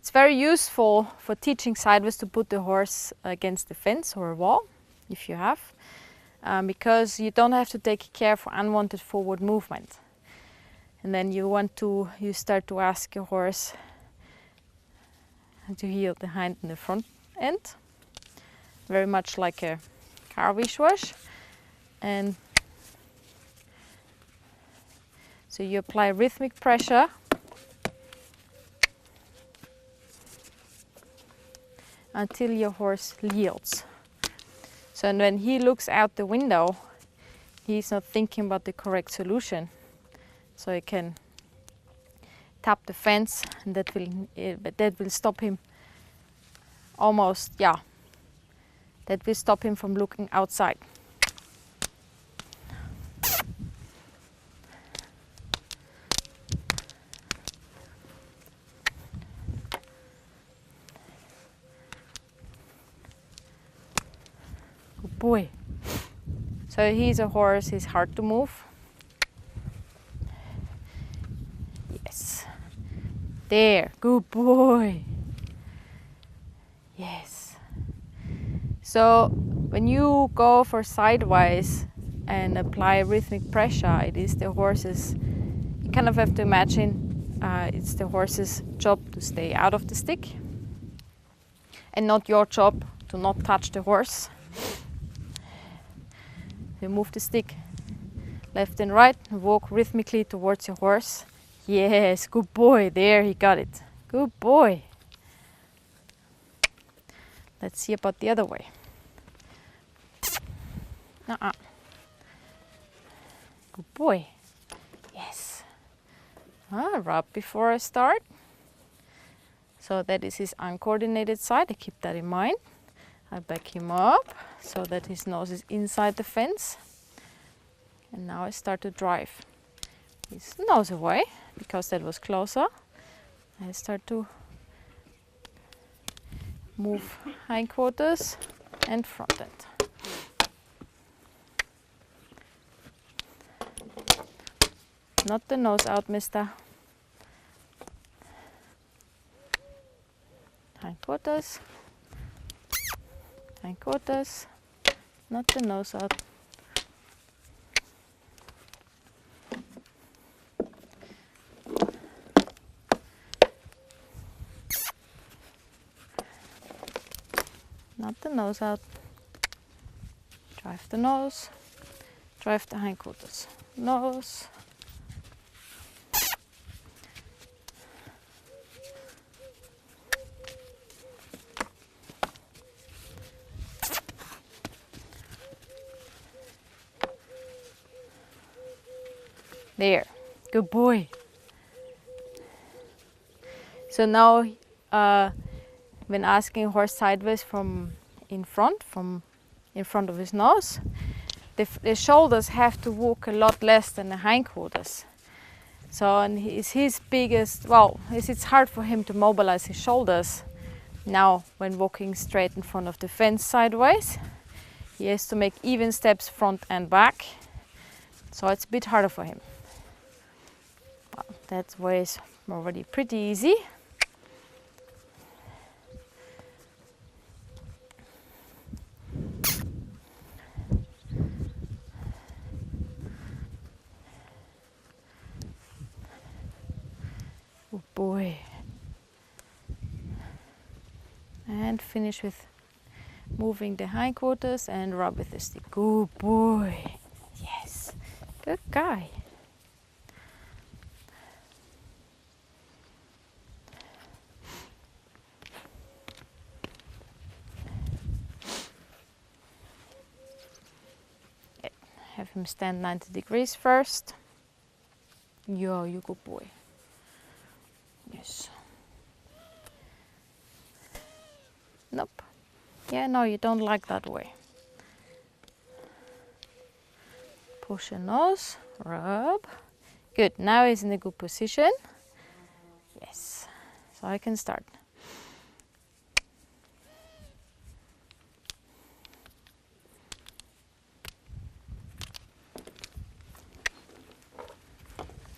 It's very useful for teaching sideways to put the horse against the fence or a wall, if you have, because you don't have to take care for unwanted forward movement. And then you start to ask your horse to heel the hind and the front end, very much like a car wash. And so you apply rhythmic pressure until your horse yields. So when he looks out the window, he's not thinking about the correct solution. So he can tap the fence, and that will stop him almost, that will stop him from looking outside. Good boy. So he's a horse, he's hard to move. Yes. There, good boy. Yes. So when you go for sideways and apply rhythmic pressure, it is the horse's, you kind of have to imagine it's the horse's job to stay out of the stick and not your job to not touch the horse. You move the stick left and right and walk rhythmically towards your horse. Yes, good boy. There, he got it. Good boy. Let's see about the other way. Good boy. Yes. Rub before I start. So that is his uncoordinated side. I keep that in mind. I back him up so that his nose is inside the fence. And now I start to drive his nose away because that was closer. I start to move hindquarters and front end. Not the nose out, mister. Hindquarters. Hindquarters. Not the nose out. Not the nose out. Drive the nose. Drive the hindquarters. Nose. There. Good boy. So now when asking a horse sideways from in front of his nose, the shoulders have to walk a lot less than the hindquarters. So and it's his biggest, it's hard for him to mobilize his shoulders now when walking straight in front of the fence sideways. He has to make even steps front and back. So it's a bit harder for him. Well, that way is already pretty easy. Good boy. And finish with moving the hindquarters and rub with the stick. Good boy. Yes. Good guy. Have him stand 90 degrees first. Yeah, you good boy. Yes. Nope. Yeah, no, you don't like that way. Push your nose, rub. Good, now he's in a good position. Yes, so I can start.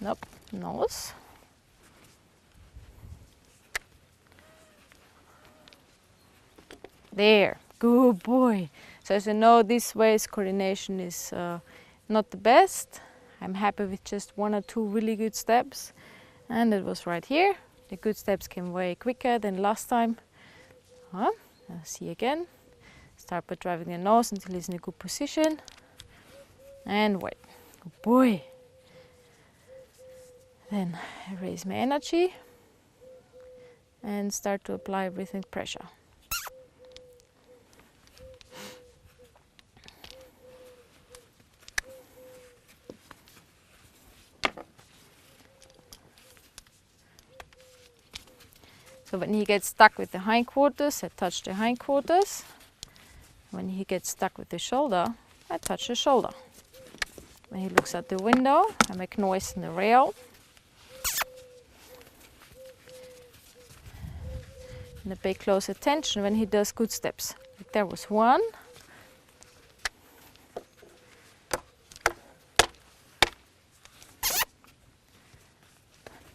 Nope, nose. There, good boy. So as you know, this waist coordination is not the best. I'm happy with just 1 or 2 really good steps. And it was right here. The good steps came way quicker than last time. See again. Start by driving the nose until he's in a good position. And wait. Good boy. Then I raise my energy and start to apply rhythmic pressure. So when he gets stuck with the hindquarters, I touch the hindquarters. When he gets stuck with the shoulder, I touch the shoulder. When he looks at the window, I make noise in the rail. And I pay close attention when he does good steps. Like there was 1.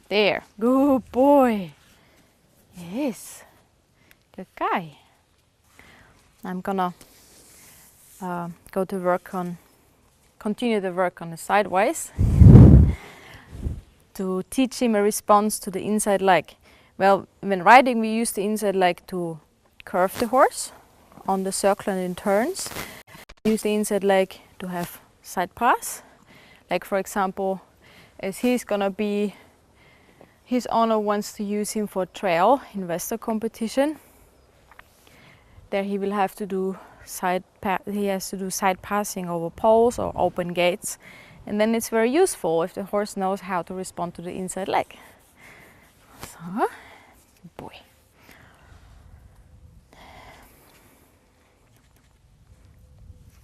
There, good boy. Yes, good guy. I'm gonna go to work on, continue the work on the sideways to teach him a response to the inside leg. Well, when riding, we use the inside leg to curve the horse on the circle and in turns. We use the inside leg to have side pass. Like for example, as he's gonna be, his owner wants to use him for trail investor competition. There he will have to do side passing over poles or open gates, and then it's very useful if the horse knows how to respond to the inside leg. So, good boy.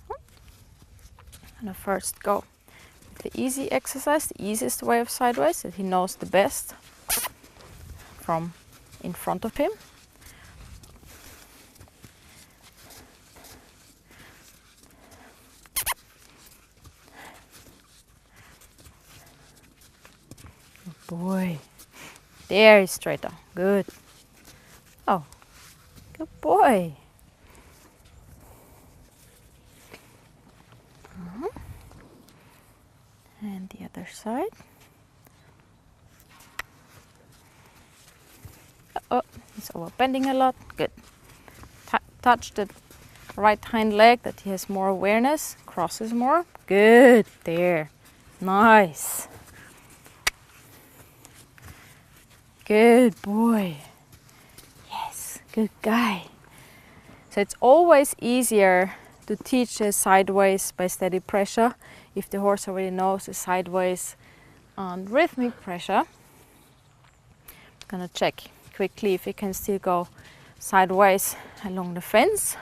I'm gonna first go with the easy exercise, the easiest way of sideways that he knows the best from in front of him. Good boy. There is straighter. Good. Oh, good boy. And the other side. Oh, he's over bending a lot. Good. Touch the right hind leg that he has more awareness, crosses more. Good. There. Nice. Good boy. Yes, good guy. So it's always easier to teach a sideways by steady pressure if the horse already knows the sideways on rhythmic pressure. I'm gonna check quickly if he can still go sideways along the fence.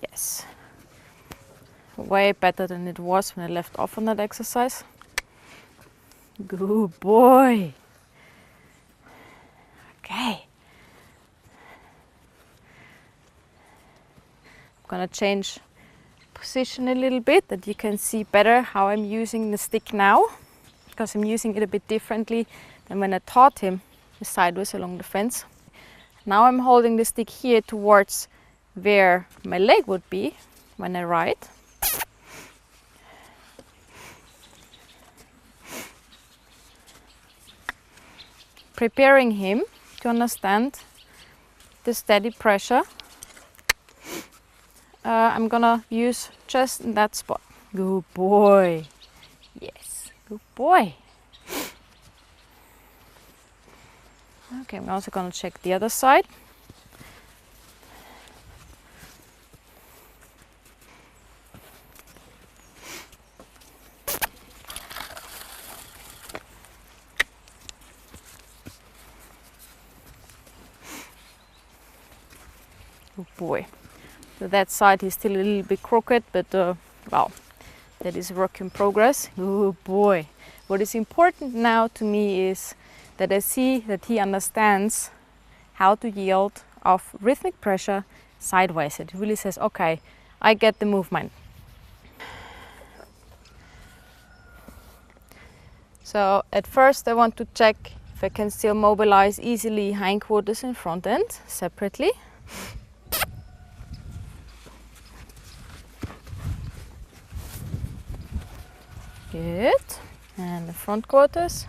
Yes. Way better than it was when I left off on that exercise. Good boy. Okay. I'm gonna change position a little bit that you can see better how I'm using the stick now, because I'm using it a bit differently than when I taught him the sideways along the fence. Now I'm holding the stick here towards where my leg would be when I ride. Preparing him to understand the steady pressure. I'm gonna use just in that spot. Good boy. Yes, good boy. Okay, I'm also gonna check the other side. Good boy. So that side is still a little bit crooked, but well, that is a work in progress. Good boy. What is important now to me is that I see that he understands how to yield off rhythmic pressure sideways. It really says, okay, I get the movement. So at first I want to check if I can still mobilize easily hindquarters and front end separately. Good. And the front quarters.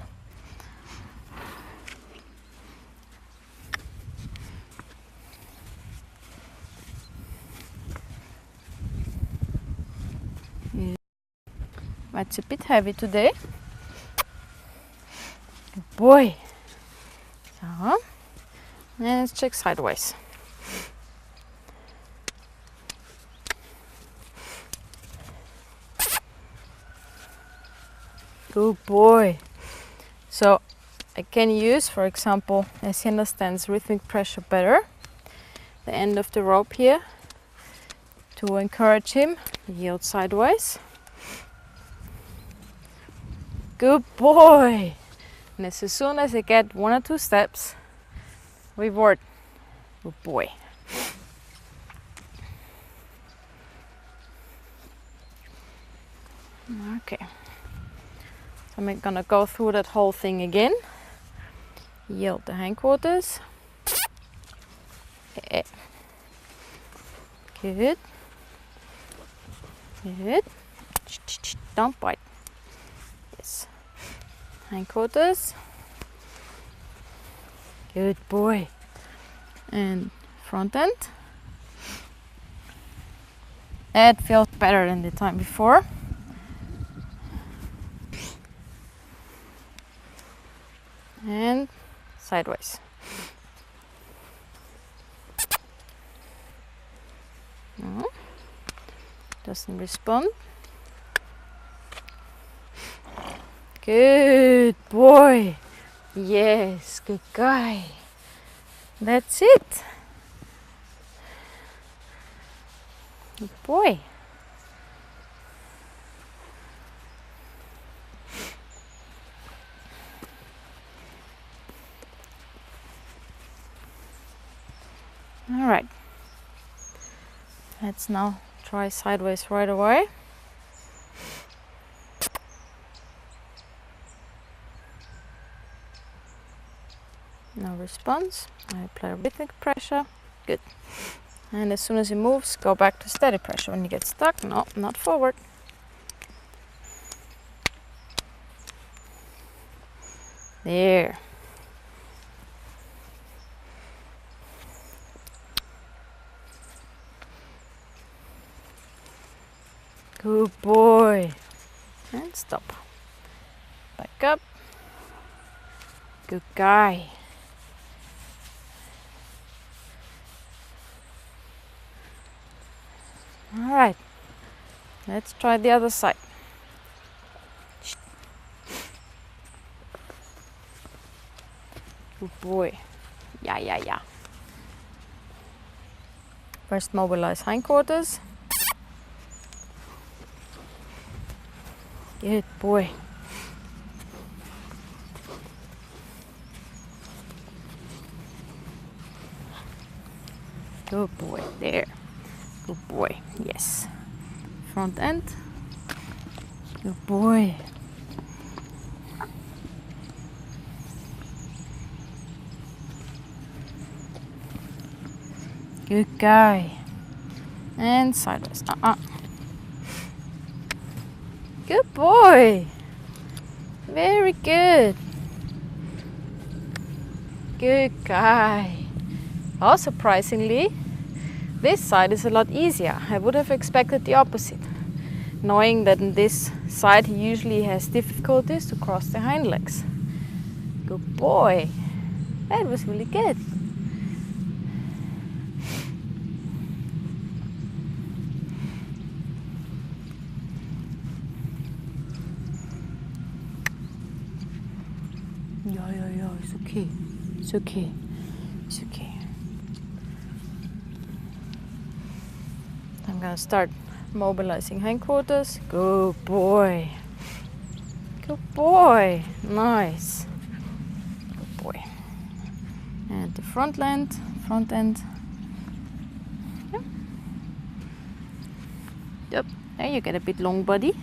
Good. It's a bit heavy today. Good boy. So, and let's check sideways. Good boy. So I can use, for example, as he understands rhythmic pressure better, the end of the rope here to encourage him to yield sideways. Good boy. And as soon as I get 1 or 2 steps, reward. Good boy. Okay. So I'm gonna go through that whole thing again. Yield the hindquarters. Good. Good. Don't bite. Yes. Hindquarters. Good boy. And front end. That feels better than the time before. And sideways. No. Doesn't respond. Good boy. Yes, good guy. That's it. Good boy. All right. Let's now try sideways right away. No response. I apply rhythmic pressure. Good. And as soon as he moves, go back to steady pressure. When you get stuck, no, not forward. There. Good boy. And stop. Back up. Good guy. All right. Let's try the other side. Good boy. Yeah. First mobilize hindquarters. Good boy. Good boy. There. Good boy. Yes. Front end. Good boy. Good guy. And sideways. Good boy. Very good. Good guy. Oh, surprisingly, this side is a lot easier. I would have expected the opposite, knowing that in this side he usually has difficulties to cross the hind legs. Good boy. That was really good. Yeah, it's okay. It's okay. It's okay. I'm gonna start mobilizing hindquarters. Good boy. Good boy. Nice. Good boy. And the front end. Yep. There you get a bit long body.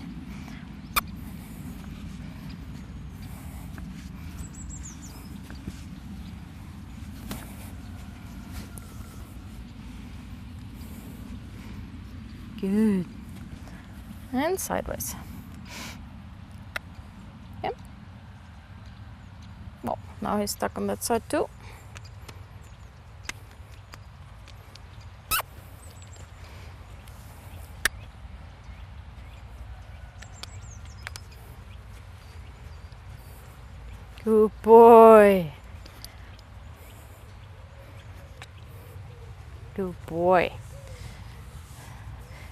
Good. And sideways. Yep. Well, now he's stuck on that side too. Good boy. Good boy.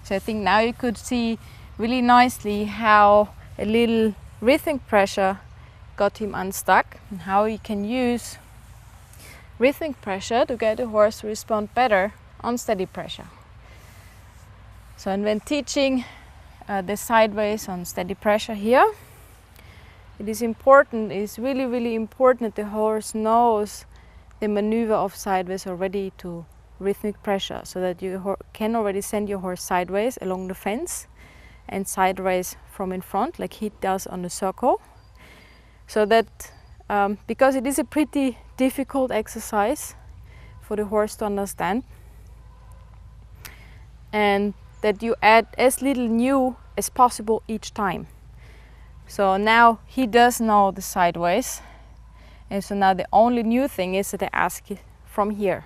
So I think now you could see really nicely how a little rhythmic pressure got him unstuck, and how you can use rhythmic pressure to get the horse to respond better on steady pressure. So and when teaching the sideways on steady pressure here, it is important, it's really important that the horse knows the maneuver of sideways already to rhythmic pressure, so that you can already send your horse sideways along the fence and sideways from in front, like he does on the circle. So that, because it is a pretty difficult exercise for the horse to understand, and that you add as little new as possible each time. So now he does know the sideways, and so now the only new thing is that I ask it from here,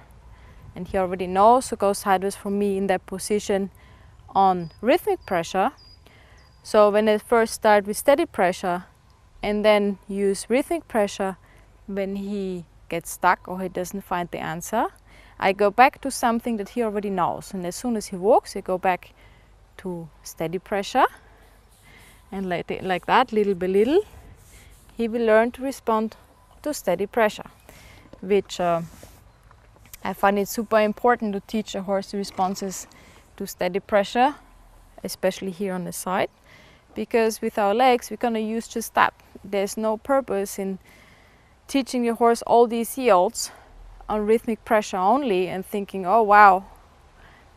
and he already knows to go sideways from me in that position on rhythmic pressure. So when I first start with steady pressure and then use rhythmic pressure when he gets stuck or he doesn't find the answer, I go back to something that he already knows, and as soon as he walks I go back to steady pressure. And like that, little by little, he will learn to respond to steady pressure, which I find it super important to teach a horse the responses to steady pressure, especially here on the side, because with our legs we're going to use just that. There's no purpose in teaching your horse all these yields on rhythmic pressure only and thinking, oh wow,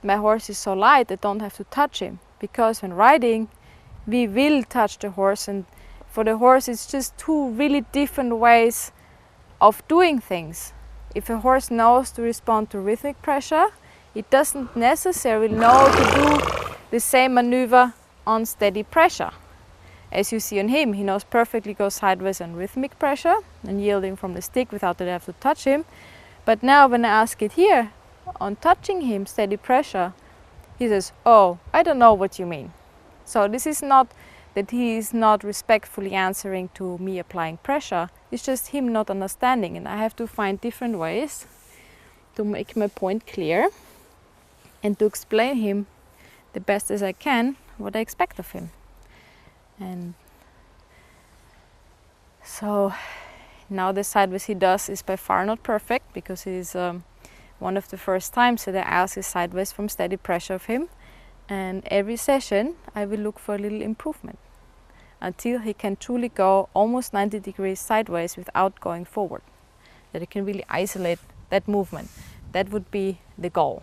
my horse is so light I don't have to touch him, because when riding we will touch the horse, and for the horse it's just two really different ways of doing things. If a horse knows to respond to rhythmic pressure, it doesn't necessarily know to do the same maneuver on steady pressure. As you see on him, he knows perfectly go sideways on rhythmic pressure and yielding from the stick without that I have to touch him. But now when I ask it here, on touching him steady pressure, he says, oh, I don't know what you mean. So this is not that he is not respectfully answering to me applying pressure, it's just him not understanding, and I have to find different ways to make my point clear and to explain him the best as I can what I expect of him. And so now the sideways he does is by far not perfect, because it is one of the first times that I ask is sideways from steady pressure of him. And every session I will look for a little improvement until he can truly go almost 90 degrees sideways without going forward, that he can really isolate that movement. That would be the goal.